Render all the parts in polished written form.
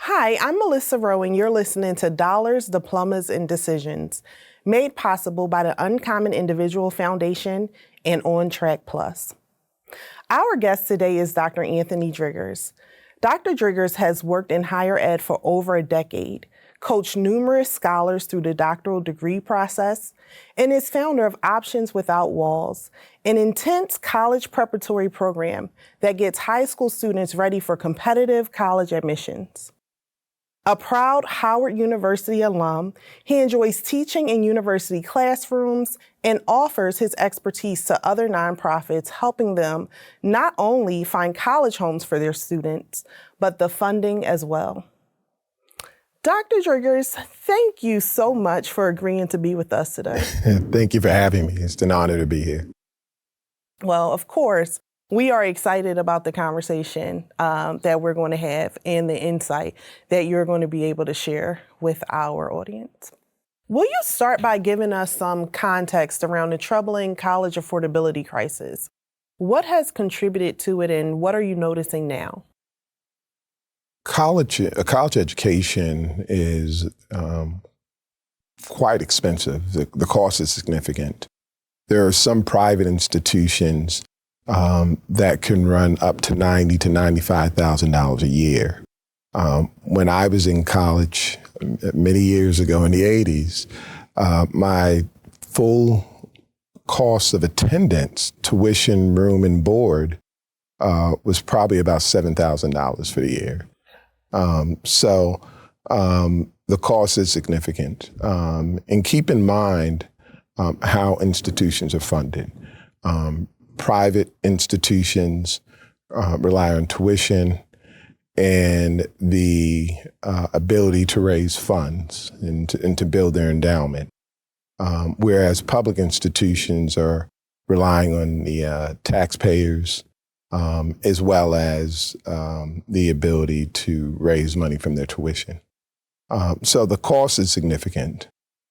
Hi, I'm Melissa Rowe, and you're listening to Dollars, Diplomas, and Decisions, made possible by the Uncommon Individual Foundation and On Track Plus. Our guest today is Dr. Anthony Driggers. Dr. Driggers has worked in higher ed for over a decade, coached numerous scholars through the doctoral degree process, and is founder of Options Without Walls, an intense college preparatory program that gets high school students ready for competitive college admissions. A proud Howard University alum, he enjoys teaching in university classrooms and offers his expertise to other nonprofits, helping them not only find college homes for their students, but the funding as well. Dr. Driggers, thank you so much for agreeing to be with us today. Thank you for having me. It's an honor to be here. Well, of course, we are excited about the conversation that we're going to have and the insight that you're going to be able to share with our audience. Will you start by giving us some context around the troubling college affordability crisis? What has contributed to it, and what are you noticing now? College education is quite expensive. The cost is significant. There are some private institutions that can run up to $90,000 to $95,000 a year. When I was in college many years ago in the 80s, my full cost of attendance, tuition, room, and board was probably about $7,000 for the year. So the cost is significant. And keep in mind how institutions are funded. Private institutions rely on tuition and the ability to raise funds and to build their endowment, whereas public institutions are relying on the taxpayers as well as the ability to raise money from their tuition. So the cost is significant.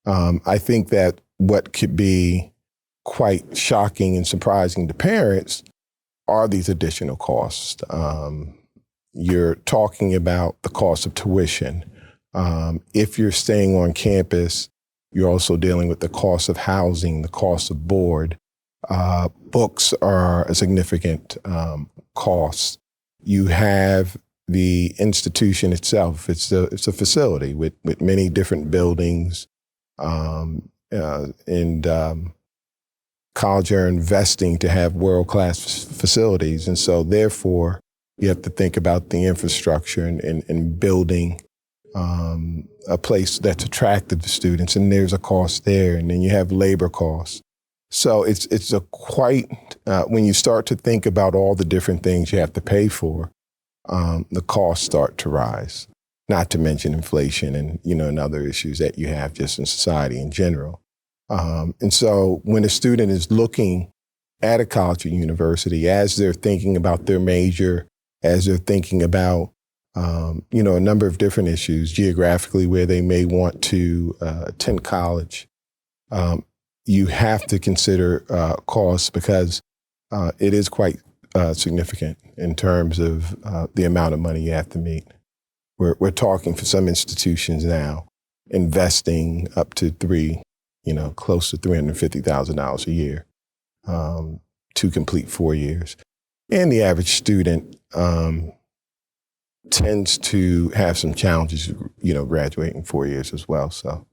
I think that what could be quite shocking and surprising to parents are these additional costs. You're talking about the cost of tuition. If you're staying on campus, you're also dealing with the cost of housing, the cost of board. Books are a significant cost. You have the institution itself. It's a facility with many different buildings, and college are investing to have world-class facilities. And so therefore, you have to think about the infrastructure and building a place that's attractive to students. And there's a cost there. And then you have labor costs. So it's a quite, when you start to think about all the different things you have to pay for, the costs start to rise, not to mention inflation and other issues that you have just in society in general. And so when a student is looking at a college or university, as they're thinking about their major, as they're thinking about, a number of different issues geographically where they may want to attend college, you have to consider costs because it is quite significant in terms of the amount of money you have to meet. We're talking for some institutions now, investing up to close to $350,000 a year to complete 4 years. And the average student tends to have some challenges, graduating 4 years as well. So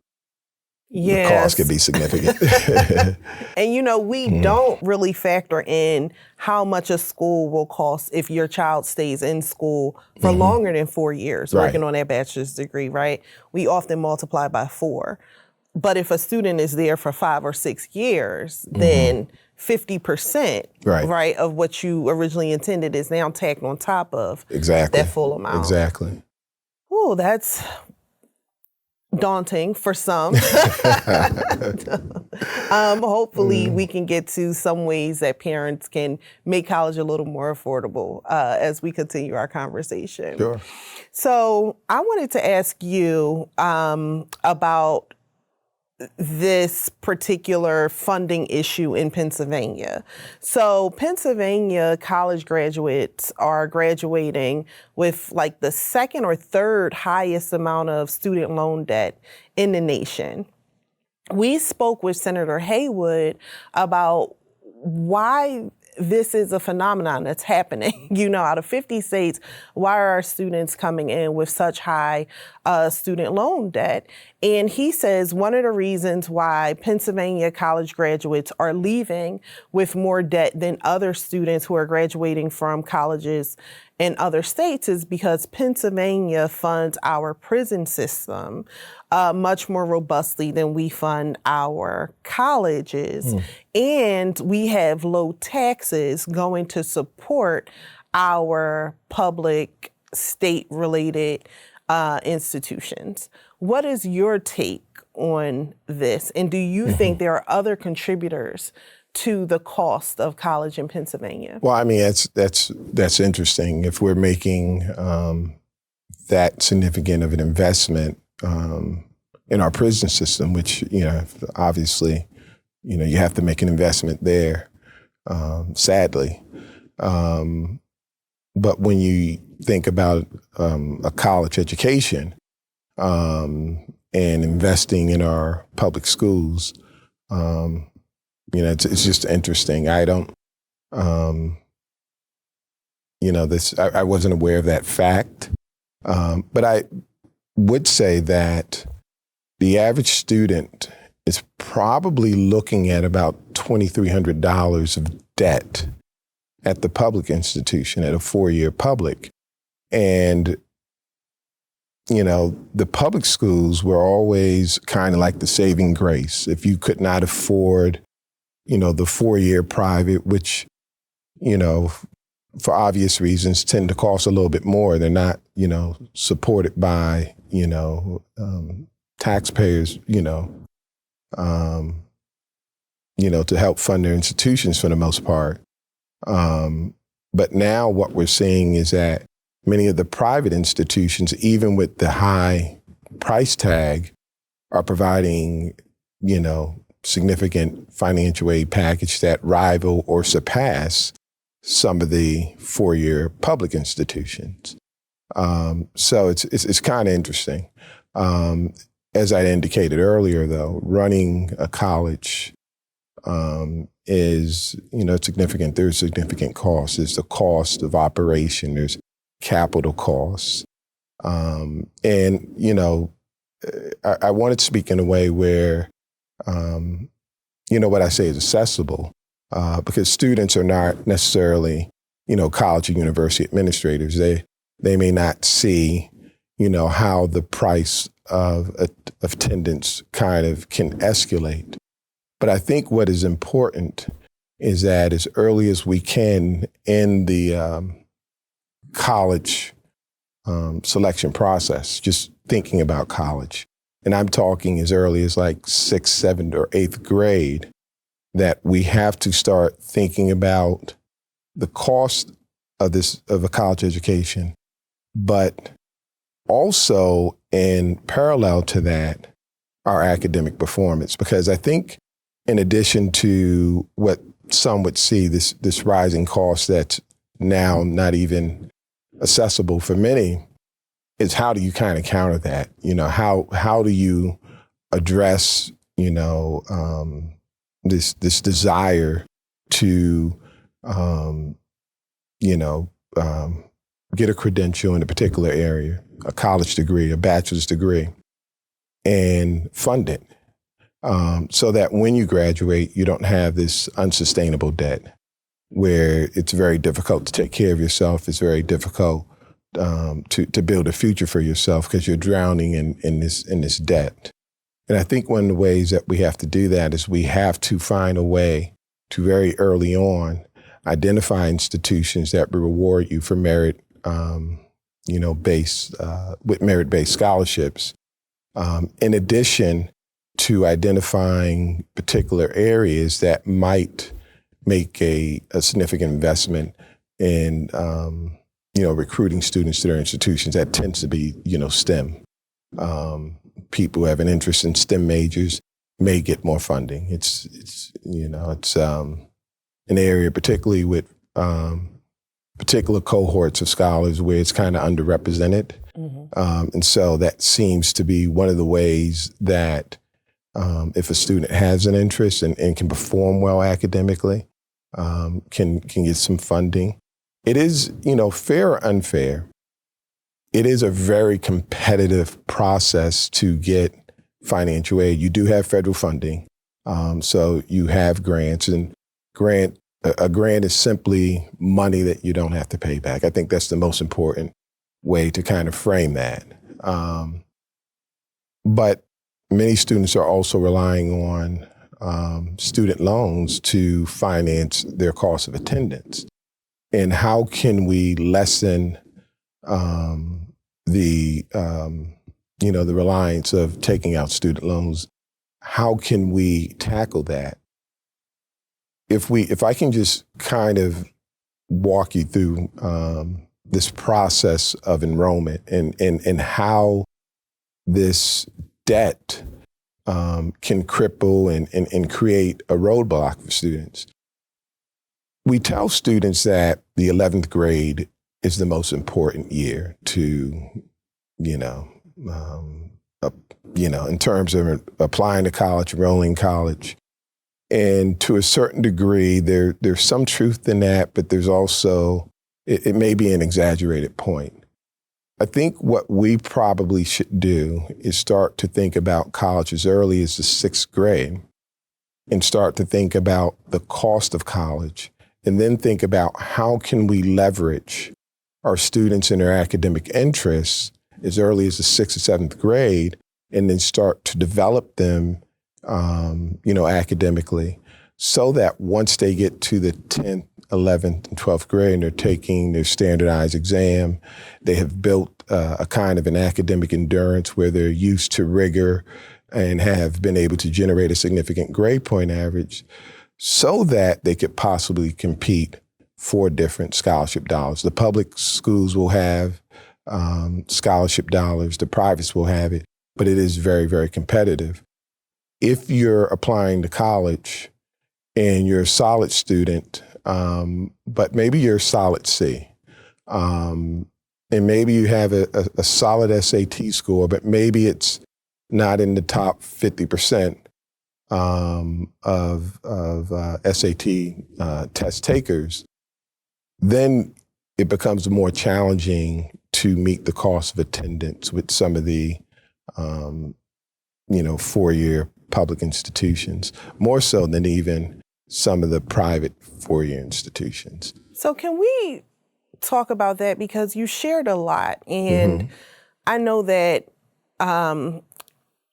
yes. The cost can be significant. And we don't really factor in how much a school will cost if your child stays in school for longer than 4 years, working on their bachelor's degree, right? We often multiply by 4. But if a student is there for 5 or 6 years, then 50%, right, of what you originally intended is now tacked on top of that full amount. Exactly. Oh, that's daunting for some. Hopefully we can get to some ways that parents can make college a little more affordable as we continue our conversation. this particular funding issue in Pennsylvania. So Pennsylvania college graduates are graduating with like the second or third highest amount of student loan debt in the nation. We spoke with Senator Haywood about why this is a phenomenon that's happening. Out of 50 states, why are our students coming in with such high student loan debt? And he says one of the reasons why Pennsylvania college graduates are leaving with more debt than other students who are graduating from colleges in other states is because Pennsylvania funds our prison system much more robustly than we fund our colleges. And we have low taxes going to support our public state-related institutions. What is your take on this? And do you think there are other contributors to the cost of college in Pennsylvania? Well, I mean, that's interesting. If we're making that significant of an investment in our prison system, which, obviously, you have to make an investment there, sadly. But when you think about a college education and investing in our public schools, it's just interesting. I don't, I wasn't aware of that fact. But I would say that the average student is probably looking at about $2,300 of debt at the public institution, at a 4-year public. And, the public schools were always kind of like the saving grace. If you could not afford, the 4-year private, which, for obvious reasons, tend to cost a little bit more. They're not, supported by, taxpayers, to help fund their institutions for the most part. But now what we're seeing is that many of the private institutions, even with the high price tag, are providing, significant financial aid package that rival or surpass some of the 4-year public institutions. So it's kind of interesting. As I indicated earlier, though, running a college is, significant. There's significant costs. There's the cost of operation. There's capital costs. And, I wanted to speak in a way where, what I say is accessible, because students are not necessarily, college or university administrators. They may not see, how the price of attendance kind of can escalate. But I think what is important is that as early as we can in the college selection process, just thinking about college, and I'm talking as early as like 6th, 7th, or 8th grade, that we have to start thinking about the cost of a college education, but also in parallel to that, our academic performance. Because I think in addition to what some would see, this rising cost that's now not even accessible for many, is how do you kind of counter that? How do you address, this desire to, get a credential in a particular area, a college degree, a bachelor's degree, and fund it so that when you graduate, you don't have this unsustainable debt where it's very difficult to take care of yourself. It's very difficult to build a future for yourself because you're drowning in this debt. And I think one of the ways that we have to do that is we have to find a way to very early on identify institutions that reward you for merit, with merit-based scholarships. In addition to identifying particular areas that might make a significant investment in, recruiting students to their institutions. That tends to be, STEM. People who have an interest in STEM majors may get more funding. It's an area, particularly with particular cohorts of scholars, where it's kind of underrepresented. And so that seems to be one of the ways that if a student has an interest and can perform well academically, can get some funding. It is, fair or unfair, it is a very competitive process to get financial aid. You do have federal funding, so you have grants, and a grant is simply money that you don't have to pay back. I think that's the most important way to kind of frame that. But many students are also relying on student loans to finance their cost of attendance. And how can we lessen the reliance of taking out student loans? How can we tackle that? If I can just kind of walk you through this process of enrollment and how this debt can cripple and create a roadblock for students. We tell students that the 11th grade is the most important year to, in terms of applying to college, enrolling in college. And to a certain degree, there's some truth in that, but there's also, it may be an exaggerated point. I think what we probably should do is start to think about college as early as the 6th grade and start to think about the cost of college, and then think about how can we leverage our students and their academic interests as early as the 6th or 7th grade, and then start to develop them academically, so that once they get to the 10th, 11th, and 12th grade and they're taking their standardized exam, they have built a kind of an academic endurance where they're used to rigor and have been able to generate a significant grade point average, so that they could possibly compete for different scholarship dollars. The public schools will have scholarship dollars, the privates will have it, but it is very, very competitive. If you're applying to college and you're a solid student, but maybe you're a solid C, and maybe you have a solid SAT score, but maybe it's not in the top 50% of SAT test takers, then it becomes more challenging to meet the cost of attendance with some of the, four-year public institutions, more so than even some of the private four-year institutions. So can we talk about that? Because you shared a lot, and I know that,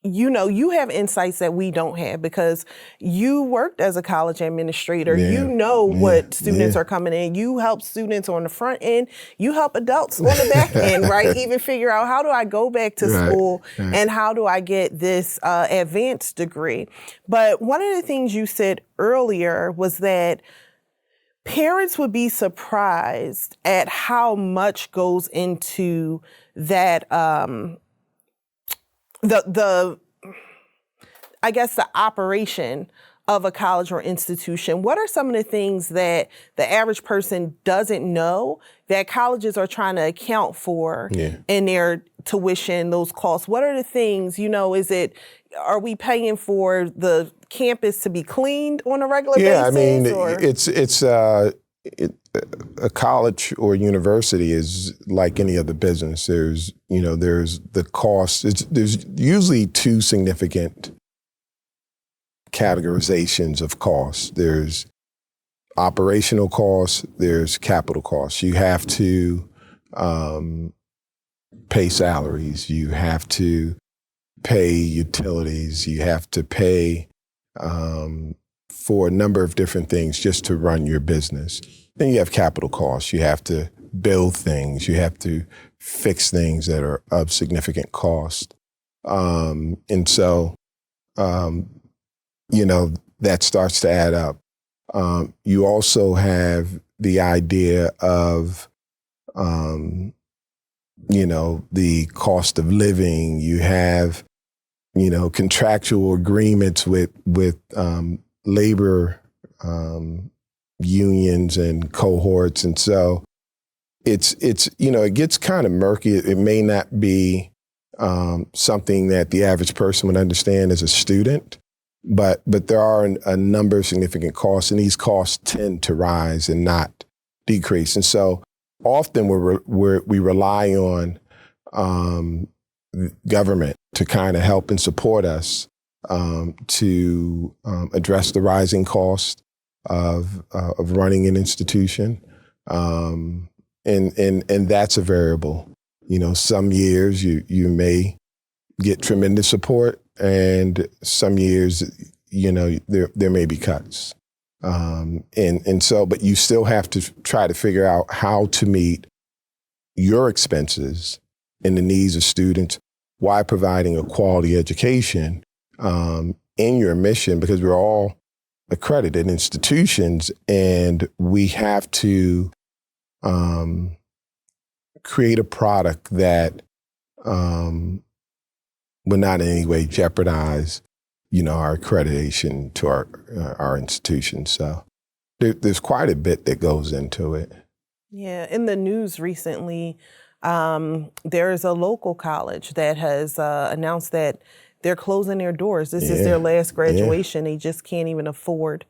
you have insights that we don't have, because you worked as a college administrator. Yeah. You know what students are coming in. You help students on the front end. You help adults on the back end, right? Even figure out, how do I go back to school and how do I get this advanced degree? But one of the things you said earlier was that parents would be surprised at how much goes into that, the operation of a college or institution. What are some of the things that the average person doesn't know that colleges are trying to account for in their tuition, those costs? What are the things, are we paying for the campus to be cleaned on a regular basis? Yeah, I mean, it's a college or university is like any other business. There's the cost. There's usually two significant categorizations of costs. There's operational costs, there's capital costs. You have to pay salaries, you have to pay utilities, you have to pay for a number of different things just to run your business. Then you have capital costs. You have to build things. You have to fix things that are of significant cost. And so, that starts to add up. You also have the idea of, the cost of living. You have contractual agreements with labor unions and cohorts. And so it gets kind of murky. It may not be something that the average person would understand as a student, but there are a number of significant costs, and these costs tend to rise and not decrease. And so often we rely on government to kind of help and support us to address the rising cost of running an institution, and that's a variable. Some years you may get tremendous support, and some years there may be cuts, but you still have to try to figure out how to meet your expenses and the needs of students while providing a quality education in your mission, because we're all accredited institutions, and we have to create a product that will not in any way jeopardize, our accreditation to our institution. So there's quite a bit that goes into it. Yeah, in the news recently, there is a local college that has announced that they're closing their doors. This is their last graduation. They just can't even afford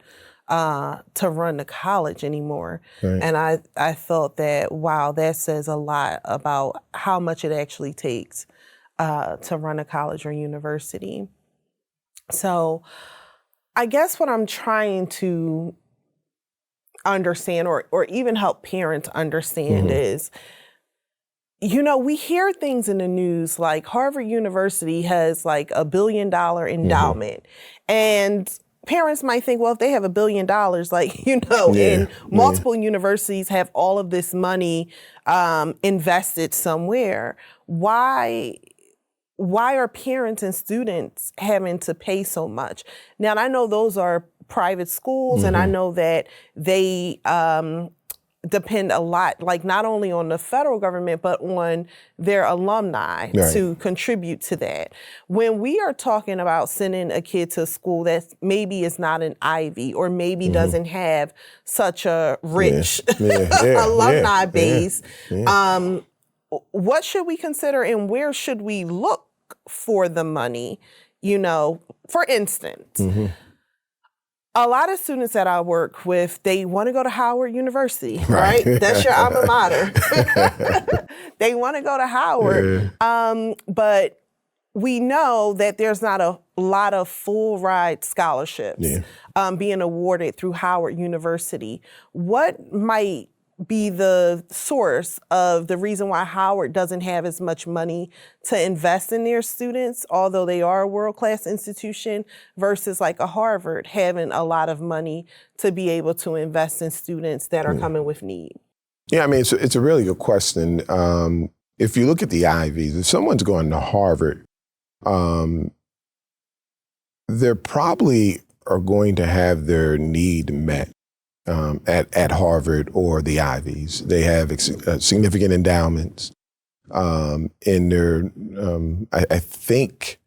to run the college anymore. Right. And I thought that, wow, that says a lot about how much it actually takes to run a college or university. So I guess what I'm trying to understand or even help parents understand is, we hear things in the news like Harvard University has like $1 billion endowment. And parents might think, well, if they have $1 billion, and multiple universities have all of this money invested somewhere, why are parents and students having to pay so much? Now, I know those are private schools, and I know that they depend a lot, like not only on the federal government, but on their alumni to contribute to that. When we are talking about sending a kid to a school that maybe is not an Ivy, or maybe doesn't have such a rich alumni base, what should we consider, and where should we look for the money? For instance, a lot of students that I work with, they want to go to Howard University, right? That's your alma mater. They want to go to Howard, but we know that there's not a lot of full ride scholarships being awarded through Howard University. What might be the source of the reason why Howard doesn't have as much money to invest in their students, although they are a world-class institution, versus like a Harvard having a lot of money to be able to invest in students that are coming with need? Yeah, I mean, it's a really good question. If you look at the Ivies, if someone's going to Harvard, they probably are going to have their need met at Harvard or the Ivies. They have significant endowments in their. I think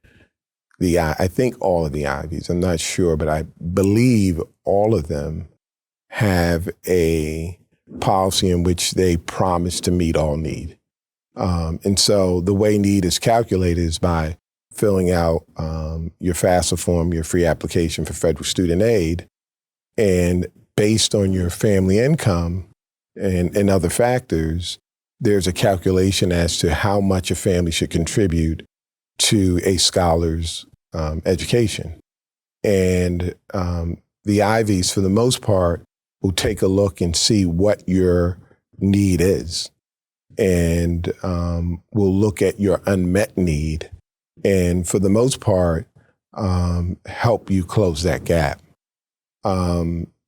all of the Ivies. I'm not sure, but I believe all of them have a policy in which they promise to meet all need. And so the way need is calculated is by filling out your FAFSA form, your free application for federal student aid, and based on your family income and other factors, there's a calculation as to how much a family should contribute to a scholar's education. And the Ivies, for the most part, will take a look and see what your need is. And will look at your unmet need and, for the most part, help you close that gap.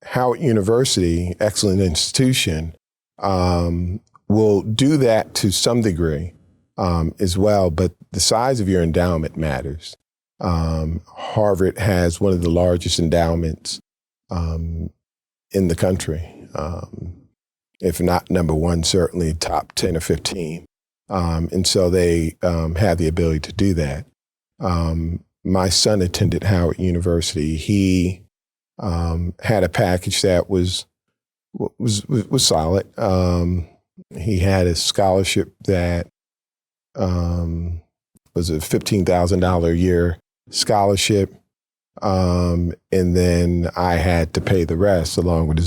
Howard University, excellent institution, will do that to some degree as well, but the size of your endowment matters. Harvard has one of the largest endowments in the country, if not number one, certainly top 10 or 15. And so they have the ability to do that. my son attended Howard University. He had a package that was solid. He had a scholarship that was a $15,000 a year scholarship, and then I had to pay the rest along with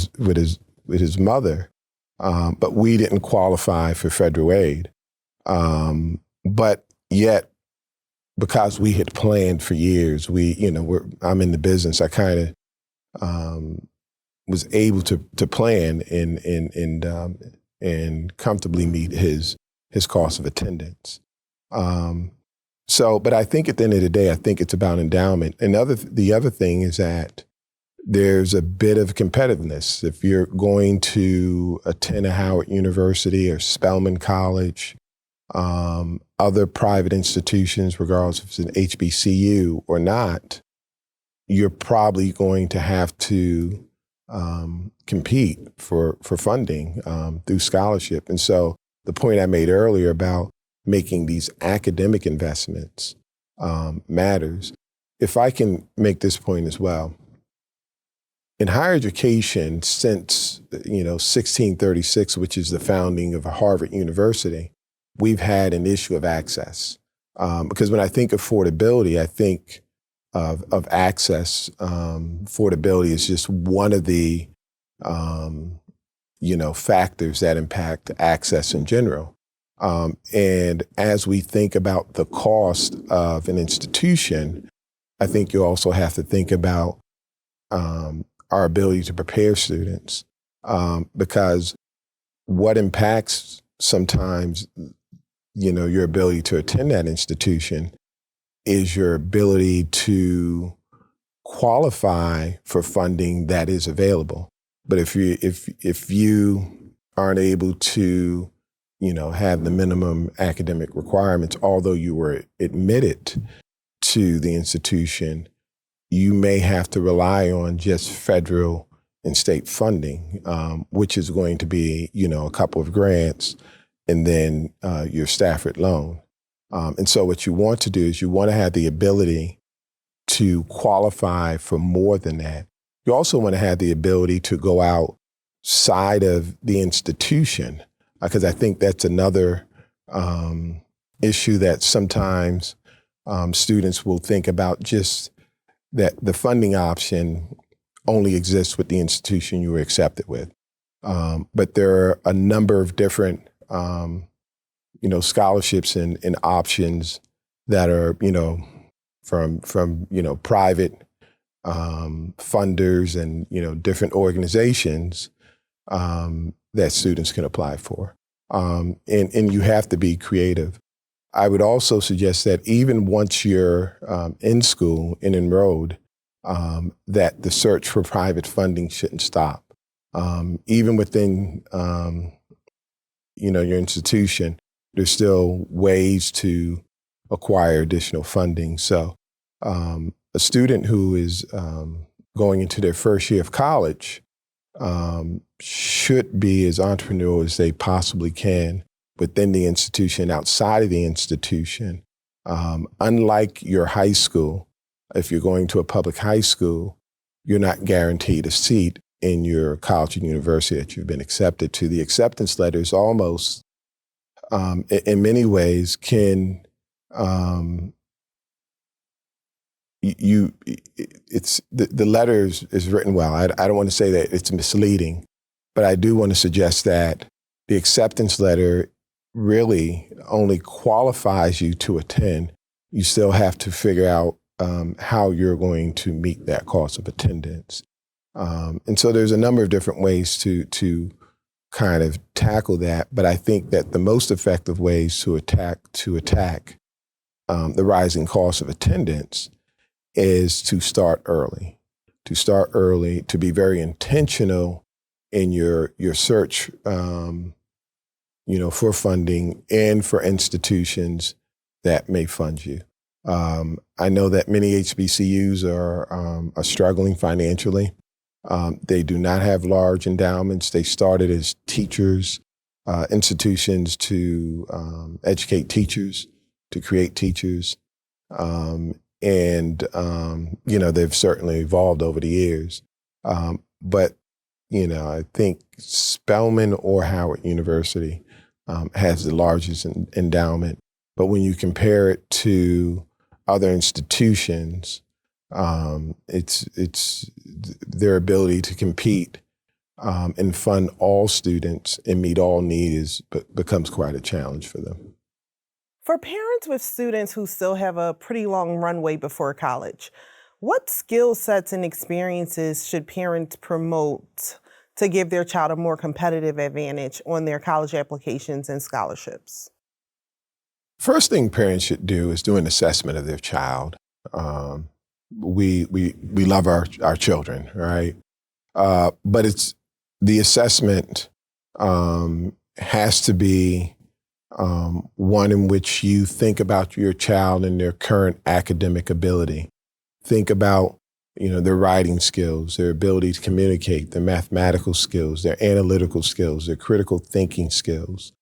his mother. But we didn't qualify for federal aid. But yet, because we had planned for years, I'm in the business. I kind of was able to plan and comfortably meet his cost of attendance. But I think at the end of the day, I think it's about endowment. And the other thing is that there's a bit of competitiveness. If you're going to attend a Howard University or Spelman College, other private institutions, regardless if it's an HBCU or not, you're probably going to have to compete for funding through scholarship. And so the point I made earlier about making these academic investments matters. If I can make this point as well, in higher education, since 1636, which is the founding of Harvard University, we've had an issue of access. Because when I think of affordability, I think of access. Affordability is just one of the factors that impact access in general. And as we think about the cost of an institution, I think you also have to think about our ability to prepare students, because what impacts sometimes, your ability to attend that institution is your ability to qualify for funding that is available. But if you aren't able to, have the minimum academic requirements, although you were admitted to the institution, you may have to rely on just federal and state funding, which is going to be, a couple of grants and then your Stafford loan. And so what you want to do is you want to have the ability to qualify for more than that. You also want to have the ability to go outside of the institution, because I think that's another issue that sometimes students will think about, just that the funding option only exists with the institution you were accepted with. But there are a number of different scholarships and options that are, from private funders and, different organizations that students can apply for. And you have to be creative. I would also suggest that even once you're in school and enrolled, that the search for private funding shouldn't stop. Even within, your institution, there's still ways to acquire additional funding. So a student who is going into their first year of college should be as entrepreneurial as they possibly can within the institution, outside of the institution. Unlike your high school, if you're going to a public high school, you're not guaranteed a seat in your college and university that you've been accepted to. The acceptance letters almost, in many ways, can it's the letter is written well. I don't want to say that it's misleading, but I do want to suggest that the acceptance letter really only qualifies you to attend. You still have to figure out how you're going to meet that cost of attendance. And so there's a number of different ways to kind of tackle that. But I think that the most effective ways to attack the rising cost of attendance is to start early, to be very intentional in your search, for funding and for institutions that may fund you. I know that many HBCUs are struggling financially. They do not have large endowments. They started as teachers, institutions to educate teachers, to create teachers. And, they've certainly evolved over the years. But, I think Spelman or Howard University has the largest endowment. But when you compare it to other institutions, it's their ability to compete and fund all students and meet all needs becomes quite a challenge for them. For parents with students who still have a pretty long runway before college, what skill sets and experiences should parents promote to give their child a more competitive advantage on their college applications and scholarships? First thing parents should do is do an assessment of their child. We love our children, right? But it's the assessment has to be one in which you think about your child and their current academic ability. Think about, their writing skills, their ability to communicate, their mathematical skills, their analytical skills, their critical thinking skills,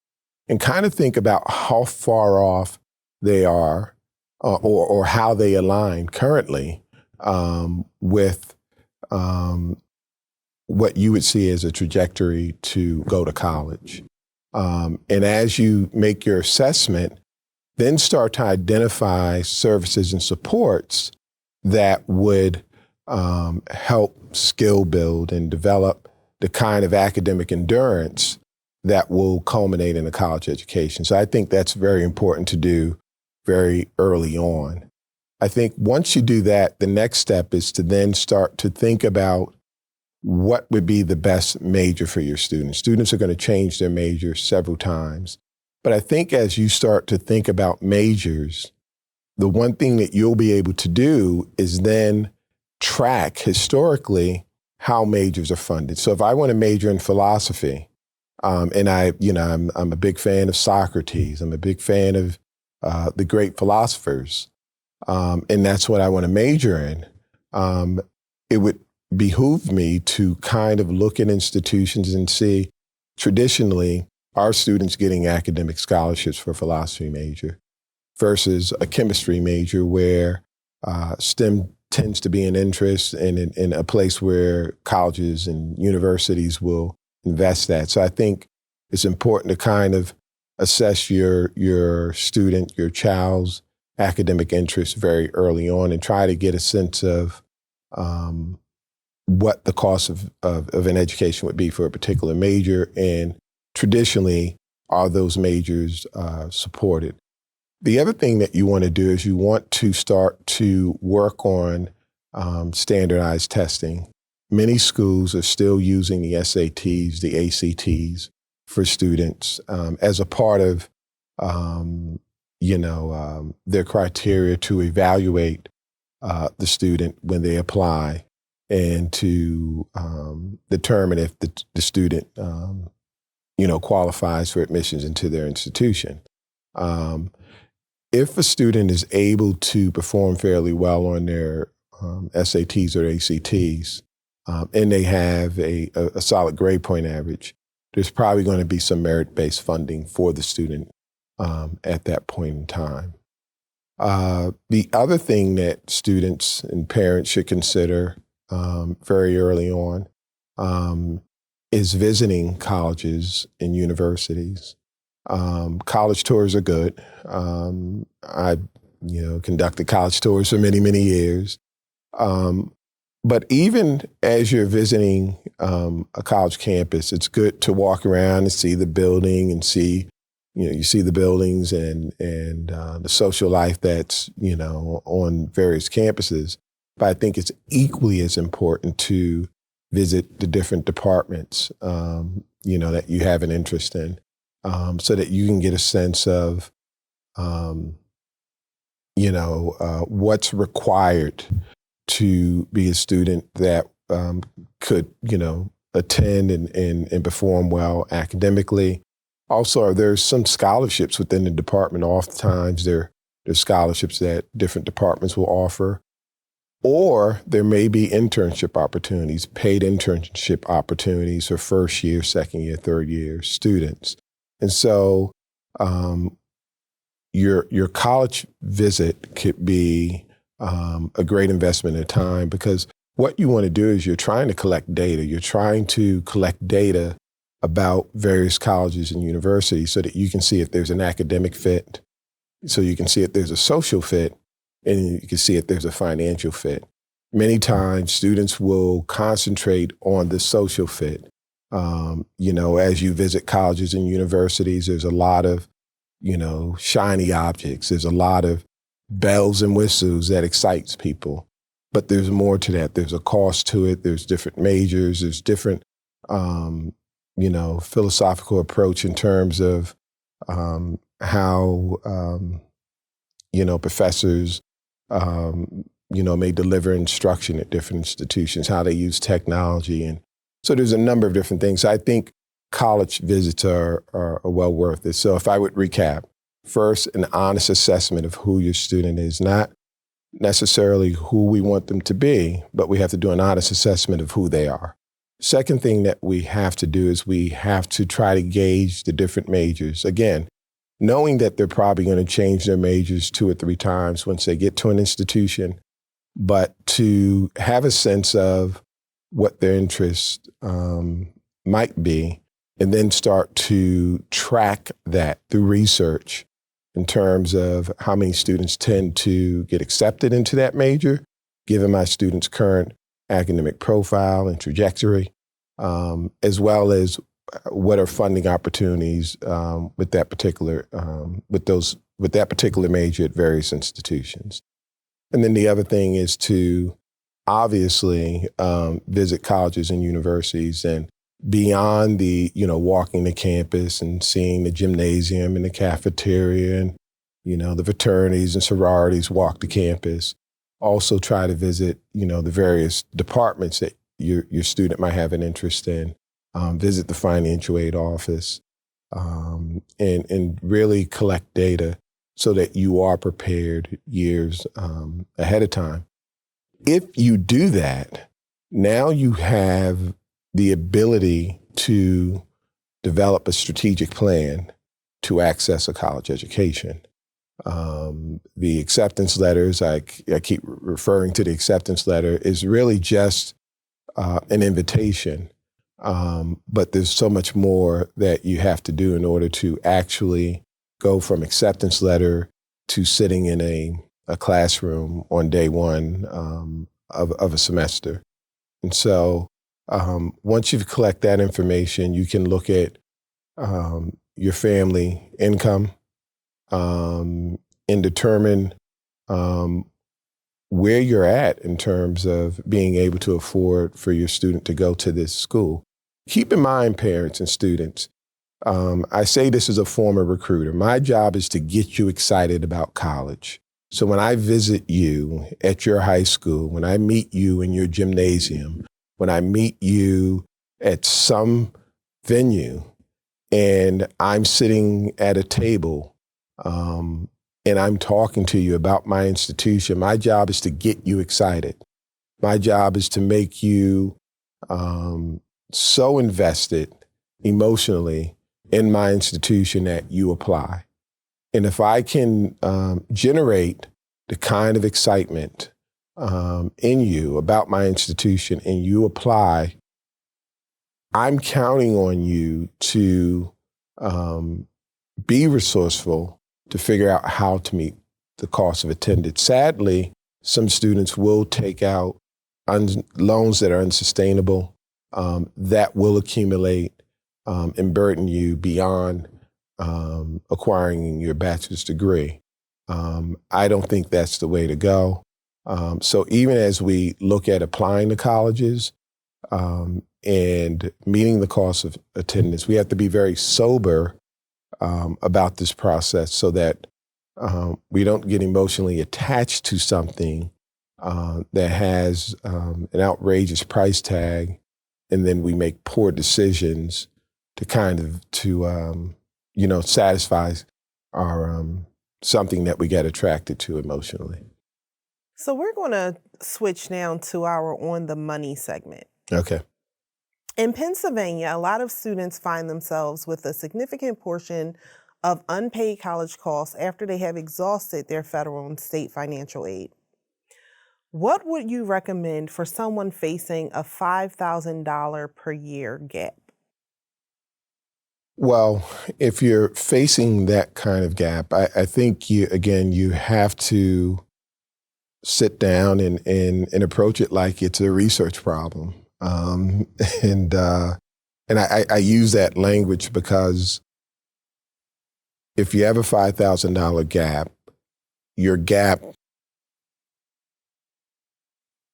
and kind of think about how far off they are or how they align currently with what you would see as a trajectory to go to college. And as you make your assessment, then start to identify services and supports that would help skill build and develop the kind of academic endurance that will culminate in a college education. So I think that's very important to do very early on. I think once you do that, the next step is to then start to think about what would be the best major for your students. Students are going to change their major several times. But I think as you start to think about majors, the one thing that you'll be able to do is then track historically how majors are funded. So if I want to major in philosophy, and I'm a big fan of Socrates, I'm a big fan of the great philosophers, and that's what I want to major in, it would behoove me to kind of look at institutions and see, traditionally, are students getting academic scholarships for a philosophy major versus a chemistry major where STEM tends to be an interest and in a place where colleges and universities will invest that. So I think it's important to kind of assess your student, your child's academic interests very early on and try to get a sense of what the cost of an education would be for a particular major, and traditionally, are those majors supported? The other thing that you want to do is you want to start to work on standardized testing. Many schools are still using the SATs, the ACTs for students as a part of their criteria to evaluate the student when they apply and to determine if the student qualifies for admissions into their institution. If a student is able to perform fairly well on their SATs or ACTs, and they have a solid grade point average, there's probably going to be some merit-based funding for the student at that point in time. The other thing that students and parents should consider very early on is visiting colleges and universities. College tours are good. I conducted college tours for many, many years. But even as you're visiting a college campus, it's good to walk around and see the building and see, you see the buildings and the social life that's, on various campuses. But I think it's equally as important to visit the different departments, that you have an interest in, so that you can get a sense of, what's required to be a student that could, attend and perform well academically. Also, there's some scholarships within the department. Oftentimes, there's scholarships that different departments will offer. Or there may be internship opportunities, paid internship opportunities for first year, second year, third year students. And so your college visit could be a great investment of time, because what you want to do is you're trying to collect data. You're trying to collect data about various colleges and universities so that you can see if there's an academic fit, so you can see if there's a social fit, and you can see if there's a financial fit. Many times students will concentrate on the social fit. As you visit colleges and universities, there's a lot of, shiny objects. There's a lot of bells and whistles that excites people. But there's more to that. There's a cost to it. There's different majors. There's different, philosophical approach in terms of how, professors, may deliver instruction at different institutions, how they use technology. And so there's a number of different things. I think college visits are well worth it. So if I would recap, first, an honest assessment of who your student is, not necessarily who we want them to be, but we have to do an honest assessment of who they are. Second thing that we have to do is we have to try to gauge the different majors. Again, knowing that they're probably going to change their majors 2 or 3 times once they get to an institution, but to have a sense of what their interest might be, and then start to track that through research in terms of how many students tend to get accepted into that major, given my students' current academic profile and trajectory, as well as what are funding opportunities with that particular major at various institutions. And then the other thing is to obviously visit colleges and universities, and beyond the, walking the campus and seeing the gymnasium and the cafeteria and, the fraternities and sororities walk the campus, also try to visit, the various departments that your student might have an interest in, visit the financial aid office, and really collect data so that you are prepared years ahead of time. If you do that, now you have the ability to develop a strategic plan to access a college education. The acceptance letters, I keep referring to the acceptance letter, is really just an invitation. But there's so much more that you have to do in order to actually go from acceptance letter to sitting in a classroom on day one of a semester. And so once you've collected that information, you can look at your family income and determine where you're at in terms of being able to afford for your student to go to this school. Keep in mind, parents and students, I say this as a former recruiter. My job is to get you excited about college. So when I visit you at your high school, when I meet you in your gymnasium, when I meet you at some venue and I'm sitting at a table and I'm talking to you about my institution, my job is to get you excited. My job is to make you so invested emotionally in my institution that you apply. And if I can generate the kind of excitement in you about my institution and you apply, I'm counting on you to be resourceful to figure out how to meet the cost of attendance. Sadly, some students will take out loans that are unsustainable, that will accumulate and burden you beyond acquiring your bachelor's degree. I don't think that's the way to go. So even as we look at applying to colleges and meeting the cost of attendance, we have to be very sober about this process so that we don't get emotionally attached to something that has an outrageous price tag, and then we make poor decisions to satisfy our something that we get attracted to emotionally. So we're going to switch now to our On the Money segment. Okay. In Pennsylvania, a lot of students find themselves with a significant portion of unpaid college costs after they have exhausted their federal and state financial aid. What would you recommend for someone facing a $5,000 per year gap? Well, if you're facing that kind of gap, I think you have to sit down and approach it like it's a research problem. And I use that language because if you have a $5,000 gap, your gap,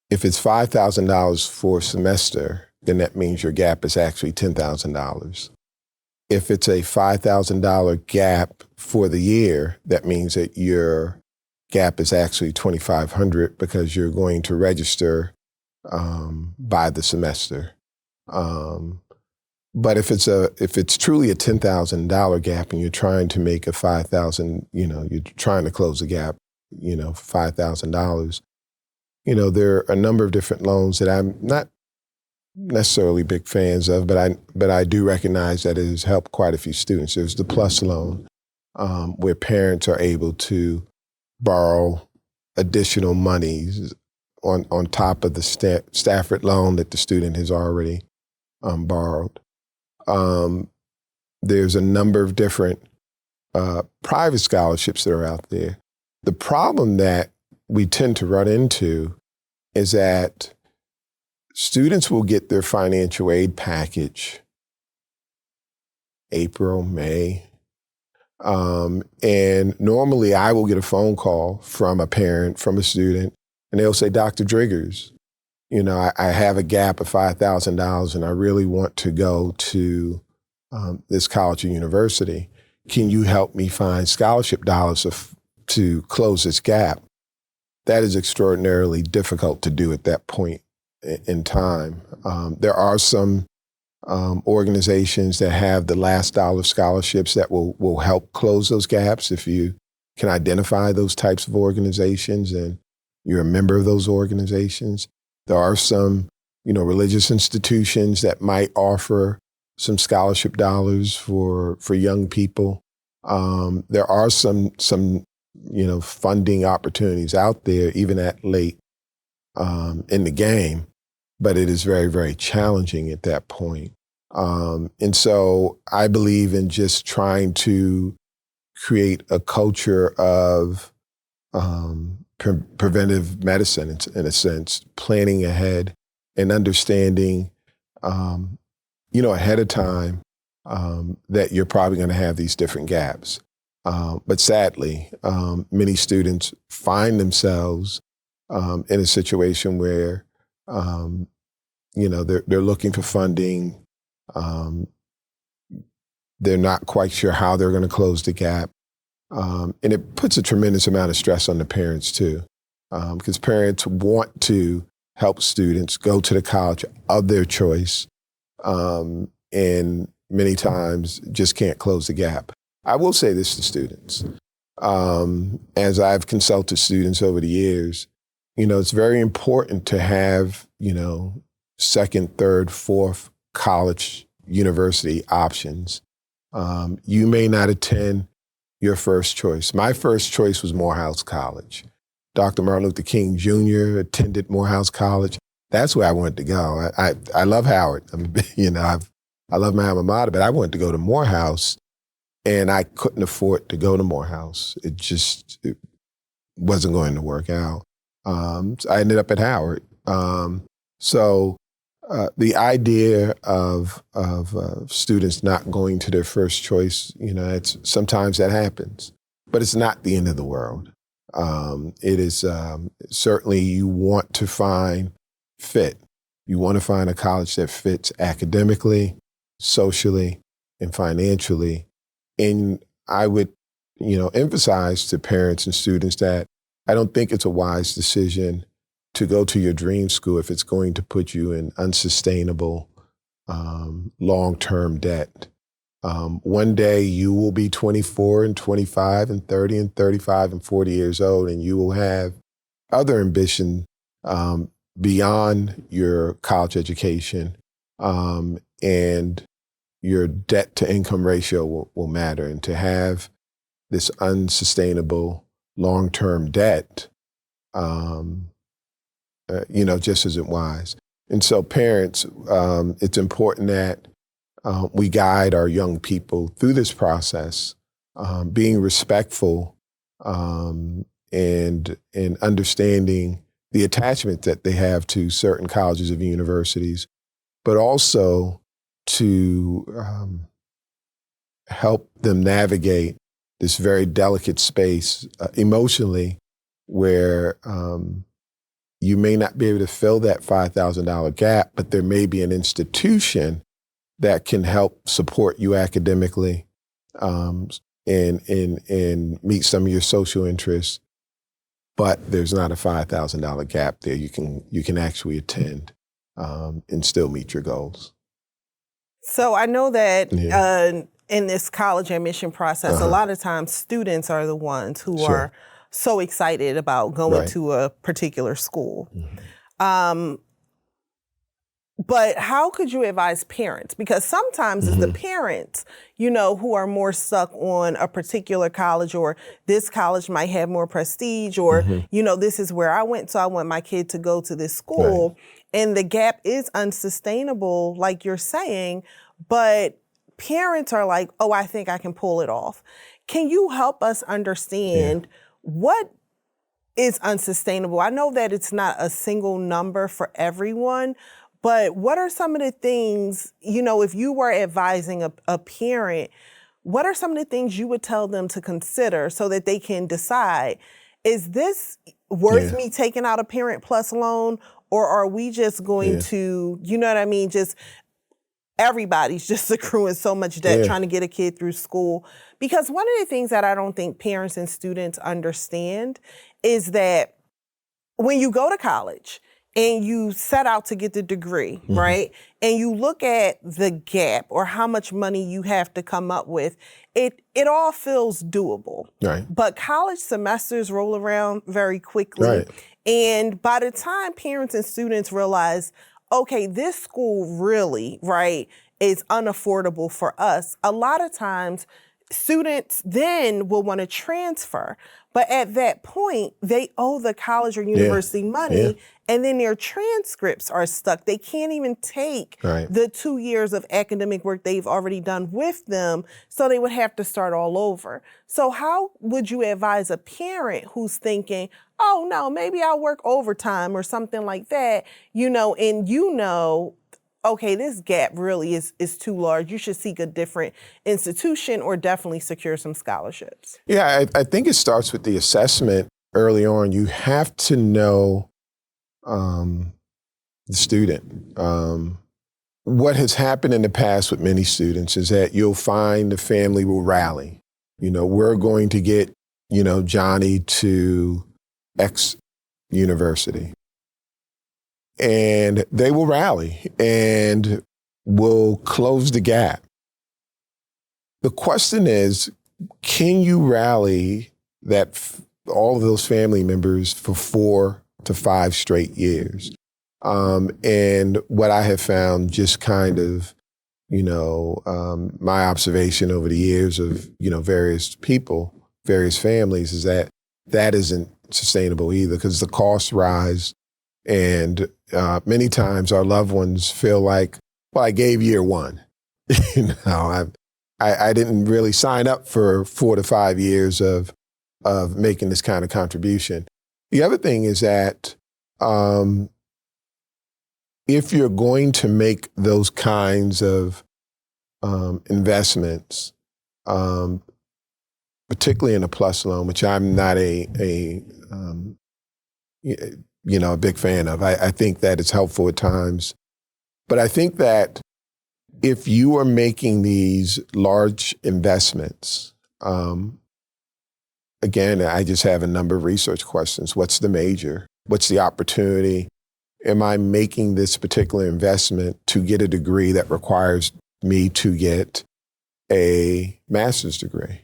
if it's $5,000 for a semester, then that means your gap is actually $10,000. If it's a $5,000 gap for the year, that means that your gap is actually $2,500 because you're going to register by the semester. But if it's truly a $10,000 gap and you're trying to make a $5,000, you're trying to close the gap, for $5,000, there are a number of different loans that I'm not necessarily big fans of, but I do recognize that it has helped quite a few students. There's the PLUS loan, where parents are able to borrow additional monies on top of the Stafford loan that the student has already borrowed. There's a number of different private scholarships that are out there. The problem that we tend to run into is that students will get their financial aid package April, May, and normally I will get a phone call from a parent, from a student, and they'll say, Dr. Driggers, I have a gap of $5,000 and I really want to go to this college or university. Can you help me find scholarship dollars to close this gap? That is extraordinarily difficult to do at that point in time. There are some organizations that have the last dollar scholarships that will help close those gaps if you can identify those types of organizations and you're a member of those organizations. There are some, religious institutions that might offer some scholarship dollars for young people. There are some funding opportunities out there, even at late in the game, but it is very, very challenging at that point. And so I believe in just trying to create a culture of preventive medicine, in a sense, planning ahead and understanding, ahead of time that you're probably going to have these different gaps. But sadly, many students find themselves in a situation where, they're looking for funding. They're not quite sure how they're going to close the gap. And it puts a tremendous amount of stress on the parents too, because parents want to help students go to the college of their choice, and many times just can't close the gap. I will say this to students. As I've consulted students over the years, it's very important to have, second, third, fourth college, university options. You may not attend your first choice. My first choice was Morehouse College. Dr. Martin Luther King Jr. attended Morehouse College. That's where I wanted to go. I love Howard. I love my alma mater, but I wanted to go to Morehouse, and I couldn't afford to go to Morehouse. It wasn't going to work out. So I ended up at Howard. So the idea of students not going to their first choice, sometimes that happens, but it's not the end of the world. It is certainly you want to find fit. You want to find a college that fits academically, socially, and financially. And I would, emphasize to parents and students that I don't think it's a wise decision to go to your dream school if it's going to put you in unsustainable, long-term debt. One day you will be 24 and 25 and 30 and 35 and 40 years old, and you will have other ambition beyond your college education, and your debt to income ratio will matter. And to have this unsustainable long-term debt just isn't wise. And so parents, it's important that we guide our young people through this process, being respectful and understanding the attachment that they have to certain colleges and universities, but also to help them navigate this very delicate space emotionally where you may not be able to fill that $5,000 gap, but there may be an institution that can help support you academically and meet some of your social interests. But there's not a $5,000 gap there. You can actually attend and still meet your goals. So I know that in this college admission process, a lot of times students are the ones who are so excited about going to a particular school. But how could you advise parents? Because sometimes it's the parents, who are more stuck on a particular college, or this college might have more prestige, or, this is where I went, so I want my kid to go to this school. And the gap is unsustainable, like you're saying, but parents are like, oh, I think I can pull it off. Can you help us understand what is unsustainable? I know that it's not a single number for everyone, but what are some of the things, if you were advising a parent, what are some of the things you would tell them to consider so that they can decide, is this worth me taking out a Parent Plus loan, or are we just going to, just everybody's just accruing so much debt trying to get a kid through school? Because one of the things that I don't think parents and students understand is that when you go to college and you set out to get the degree, right? And you look at the gap or how much money you have to come up with, it all feels doable. Right. But college semesters roll around very quickly. Right. And by the time parents and students realize, okay, this school really, is unaffordable for us, a lot of times students then will want to transfer. But at that point, they owe the college or university money, and then their transcripts are stuck. They can't even take the 2 years of academic work they've already done with them, so they would have to start all over. So how would you advise a parent who's thinking, oh, no, maybe I'll work overtime or something like that, and okay, this gap really is too large. You should seek a different institution or definitely secure some scholarships. Yeah, I think it starts with the assessment early on. You have to know the student. What has happened in the past with many students is that you'll find the family will rally. We're going to get, Johnny to X university. And they will rally and will close the gap. The question is, can you rally all of those family members for 4 to 5 straight years? And what I have found, just kind of, my observation over the years of, various people, various families, is that isn't sustainable either, because the costs rise. And many times our loved ones feel like, well, I gave year one. I didn't really sign up for 4 to 5 years of making this kind of contribution. The other thing is that if you're going to make those kinds of investments, particularly in a plus loan, which I'm not a big fan of. I think that it's helpful at times. But I think that if you are making these large investments, again, I just have a number of research questions. What's the major? What's the opportunity? Am I making this particular investment to get a degree that requires me to get a master's degree?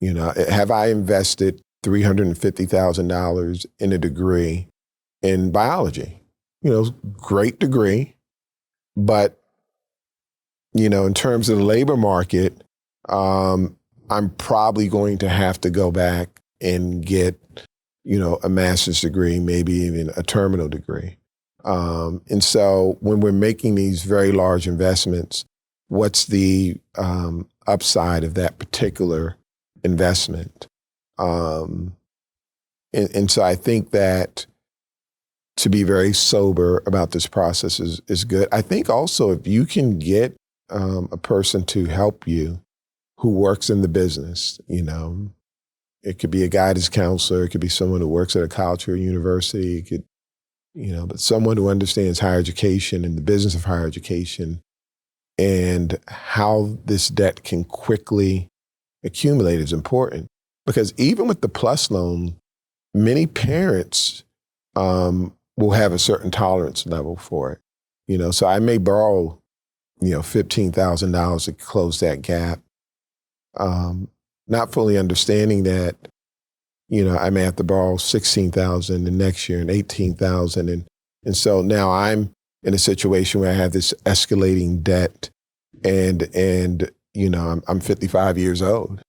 Have I invested $350,000 in a degree in biology? Great degree, but, in terms of the labor market, I'm probably going to have to go back and get a master's degree, maybe even a terminal degree. And so when we're making these very large investments, what's the upside of that particular investment? And so I think that to be very sober about this process is good. I think also if you can get a person to help you who works in the business, it could be a guidance counselor, it could be someone who works at a college or a university, it could, but someone who understands higher education and the business of higher education and how this debt can quickly accumulate is important. Because even with the PLUS loan, many parents will have a certain tolerance level for it. So I may borrow, $15,000 to close that gap, not fully understanding that, I may have to borrow $16,000 the next year and $18,000. And so now I'm in a situation where I have this escalating debt and I'm 55 years old.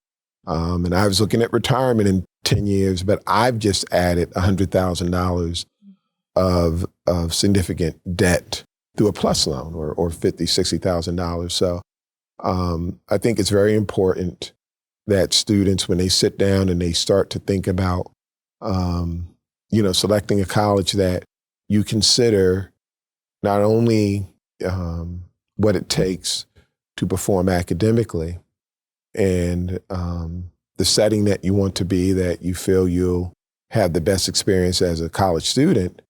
And I was looking at retirement in 10 years, but I've just added $100,000 of significant debt through a PLUS loan or $50,000, $60,000. So I think it's very important that students, when they sit down and they start to think about, selecting a college, that you consider not only what it takes to perform academically and the setting that you want to be, that you feel you'll have the best experience as a college student,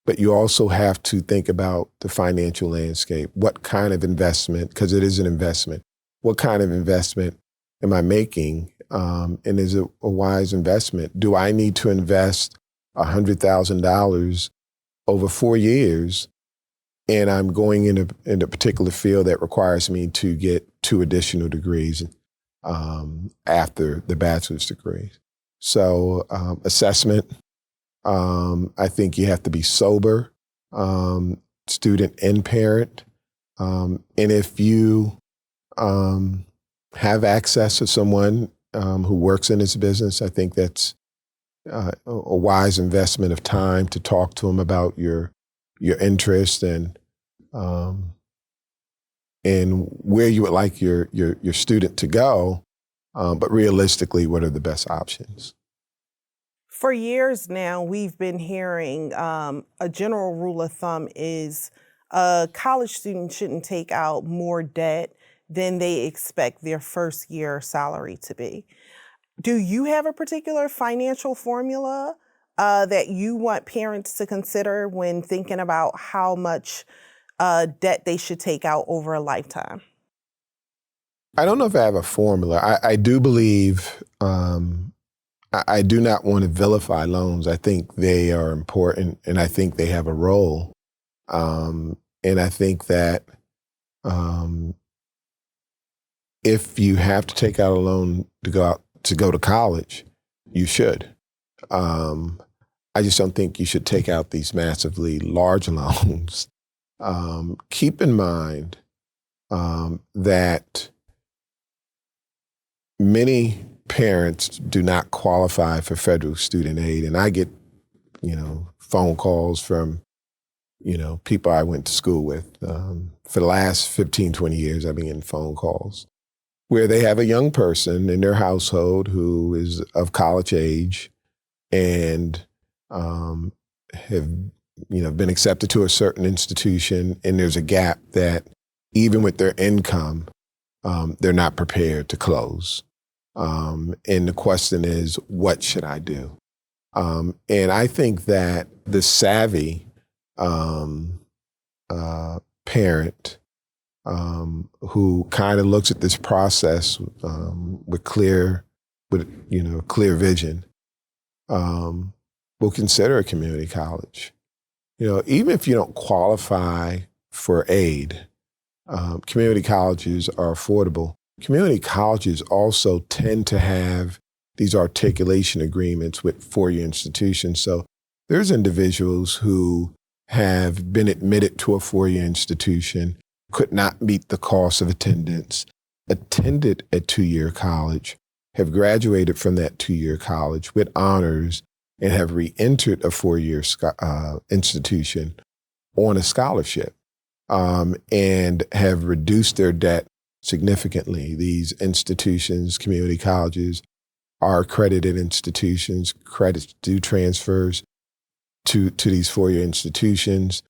but you also have to think about the financial landscape. What kind of investment, because it is an investment, what kind of investment am I making? And is it a wise investment? Do I need to invest $100,000 over 4 years and I'm going in a particular field that requires me to get 2 additional degrees after the bachelor's degree? So assessment, I think you have to be sober, student and parent. And if you have access to someone who works in this business, I think that's a wise investment of time to talk to them about your interest and where you would like your student to go, but realistically, what are the best options? For years now, we've been hearing a general rule of thumb is a college student shouldn't take out more debt than they expect their first year salary to be. Do you have a particular financial formula that you want parents to consider when thinking about how much debt they should take out over a lifetime? I don't know if I have a formula. I do believe, I do not want to vilify loans. I think they are important and I think they have a role. And I think that if you have to take out a loan to go to college, you should. I just don't think you should take out these massively large loans. Keep in mind that many parents do not qualify for federal student aid. And I get, phone calls from, people I went to school with. For the last 15, 20 years, I've been getting phone calls where they have a young person in their household who is of college age and have been accepted to a certain institution, and there's a gap that even with their income, they're not prepared to close. And the question is, what should I do? And I think that the savvy parent who kind of looks at this process with clear vision will consider a community college. Even if you don't qualify for aid, community colleges are affordable. Community colleges also tend to have these articulation agreements with four-year institutions. So there's individuals who have been admitted to a four-year institution, could not meet the cost of attendance, attended a two-year college, have graduated from that two-year college with honors, and have re-entered a four-year institution on a scholarship and have reduced their debt significantly. These institutions, community colleges, are accredited institutions. Credits do transfers to these four-year institutions.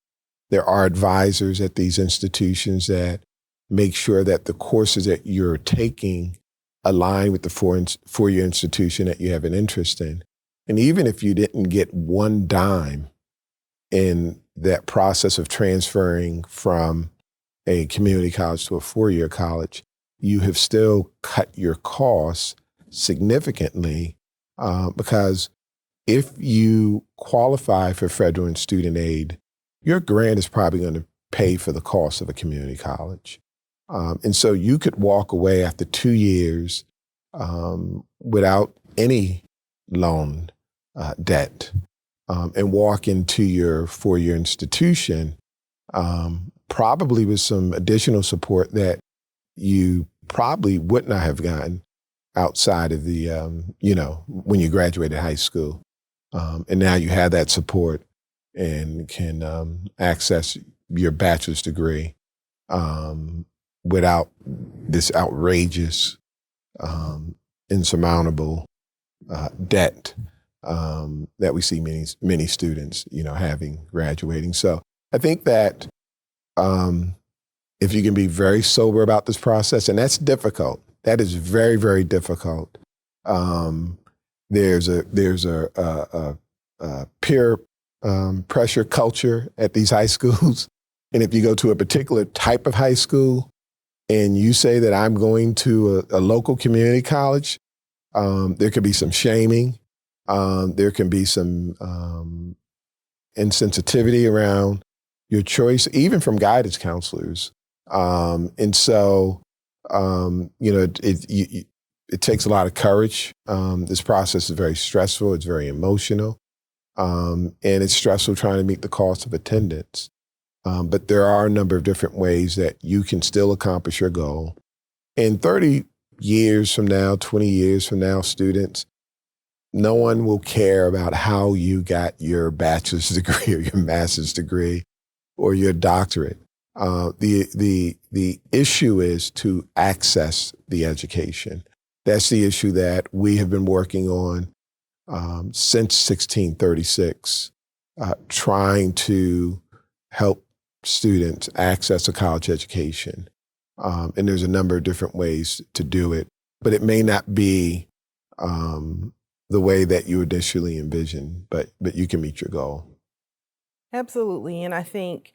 There are advisors at these institutions that make sure that the courses that you're taking align with the four-year institution that you have an interest in. And even if you didn't get one dime in that process of transferring from a community college to a four-year college, you have still cut your costs significantly because if you qualify for federal and student aid, your grant is probably going to pay for the cost of a community college. And so you could walk away after 2 years without any loan debt and walk into your four-year institution probably with some additional support that you probably would not have gotten outside of the, when you graduated high school. And now you have that support and can access your bachelor's degree without this outrageous, insurmountable debt that we see many students, having graduating. So I think that if you can be very sober about this process, and that's difficult, that is very, very difficult. There's a peer pressure culture at these high schools. And if you go to a particular type of high school and you say that I'm going to a local community college, there could be some shaming. There can be some insensitivity around your choice, even from guidance counselors. And so, it takes a lot of courage. This process is very stressful. It's very emotional. And it's stressful trying to meet the cost of attendance. But there are a number of different ways that you can still accomplish your goal. And 30 years from now, 20 years from now, students, no one will care about how you got your bachelor's degree or your master's degree or your doctorate. The issue is to access the education. That's the issue that we have been working on since 1636, trying to help students access a college education. And there's a number of different ways to do it, but it may not be the way that you initially envisioned, but you can meet your goal. Absolutely. And I think,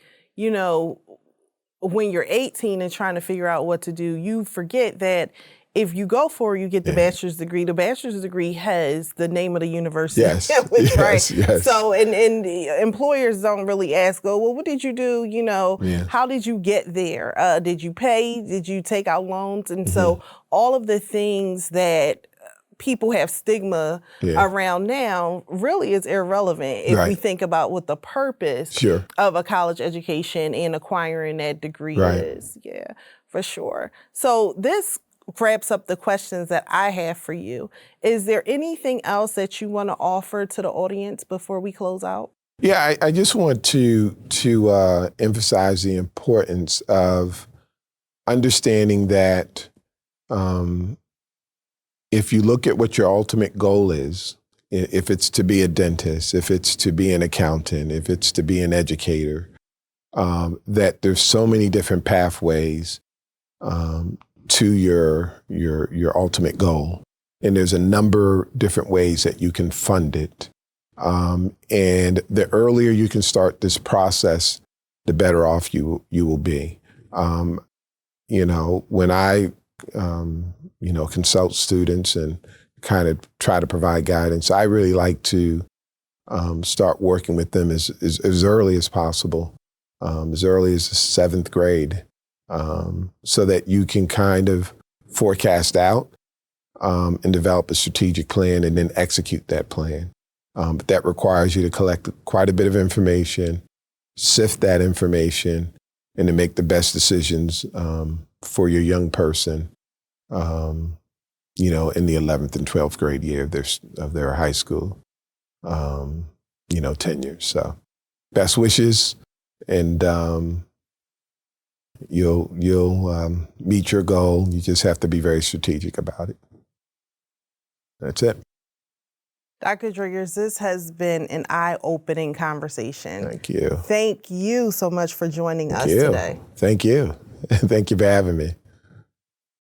when you're 18 and trying to figure out what to do, you forget that if you go for it, you get the bachelor's degree. The bachelor's degree has the name of the university. Yes, right? Yes. So, and employers don't really ask, well, what did you do? How did you get there? Did you pay? Did you take out loans? And so all of the things that people have stigma around now really is irrelevant if we think about what the purpose of a college education and acquiring that degree is. Yeah, for sure. So this wraps up the questions that I have for you. Is there anything else that you want to offer to the audience before we close out? Yeah, I just want to emphasize the importance of understanding that if you look at what your ultimate goal is, if it's to be a dentist, if it's to be an accountant, if it's to be an educator, that there's so many different pathways to your ultimate goal. And there's a number of different ways that you can fund it. And the earlier you can start this process, the better off you will be. When I consult students and kind of try to provide guidance, I really like to start working with them as early as possible, as early as the 7th grade, so that you can kind of forecast out and develop a strategic plan and then execute that plan. But that requires you to collect quite a bit of information, sift that information, and to make the best decisions for your young person, in the 11th and 12th grade year of their high school. tenures. So best wishes, and you'll meet your goal. You just have to be very strategic about it. That's it. Dr. Driggers, this has been an eye-opening conversation. Thank you. Thank you so much for joining us today. Thank you. Thank you for having me.